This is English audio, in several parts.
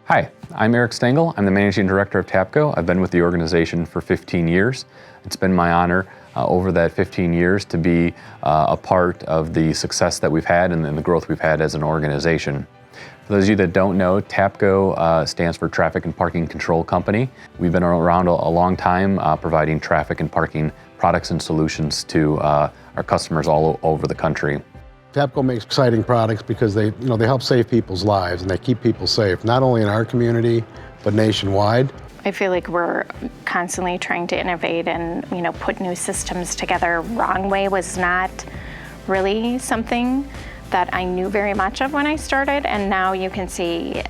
Hi, I'm Eric Stangel. I'm the Managing Director of TAPCO. I've been with the organization for 15 years. It's been my honor over that 15 years to be a part of the success that we've had and the growth we've had as an organization. For those of you that don't know, TAPCO stands for Traffic and Parking Control Company. We've been around a long time providing traffic and parking products and solutions to our customers all over the country. TAPCO makes exciting products because they help save people's lives and they keep people safe, not only in our community, but nationwide. I feel like we're constantly trying to innovate and put new systems together. Wrong way was not really something that I knew very much of when I started, and now you can see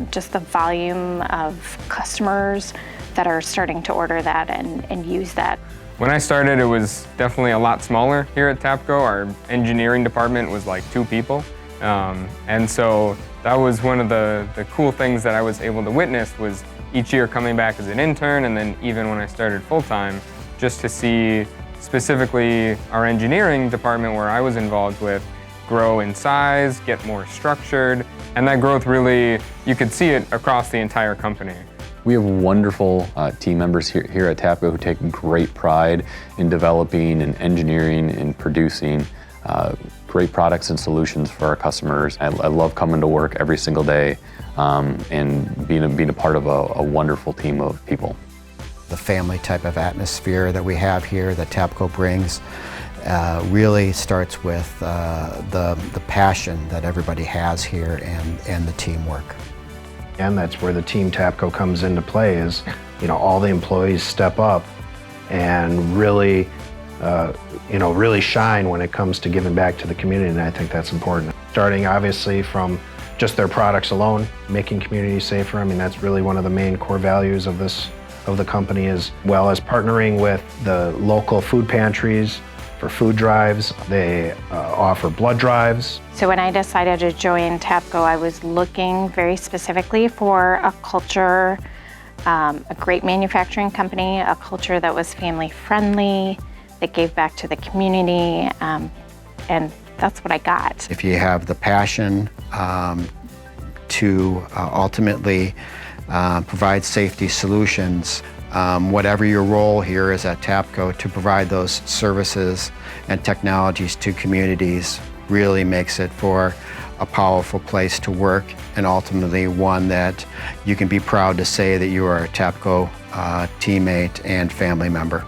just the volume of customers that are starting to order that and use that. When I started, it was definitely a lot smaller here at TAPCO. Our engineering department was like 2 people. And so that was one of the cool things that I was able to witness was each year coming back as an intern, and then even when I started full-time, just to see specifically our engineering department where I was involved with grow in size, get more structured, and that growth really, you could see it across the entire company. We have wonderful team members here at TAPCO who take great pride in developing and engineering and producing great products and solutions for our customers. I love coming to work every single day and being a part of a wonderful team of people. The family type of atmosphere that we have here that TAPCO brings really starts with the passion that everybody has here and the teamwork. And that's where the Team TAPCO comes into play is, all the employees step up and really, really shine when it comes to giving back to the community, and I think that's important. Starting obviously from just their products alone, making communities safer. I mean, that's really one of the main core values of the company, as well as partnering with the local food pantries for food drives. They offer blood drives. So when I decided to join TAPCO, I was looking very specifically for a culture, a great manufacturing company, a culture that was family friendly, that gave back to the community, and that's what I got. If you have the passion to ultimately provide safety solutions, whatever your role here is at TAPCO, to provide those services and technologies to communities really makes it for a powerful place to work, and ultimately one that you can be proud to say that you are a TAPCO teammate and family member.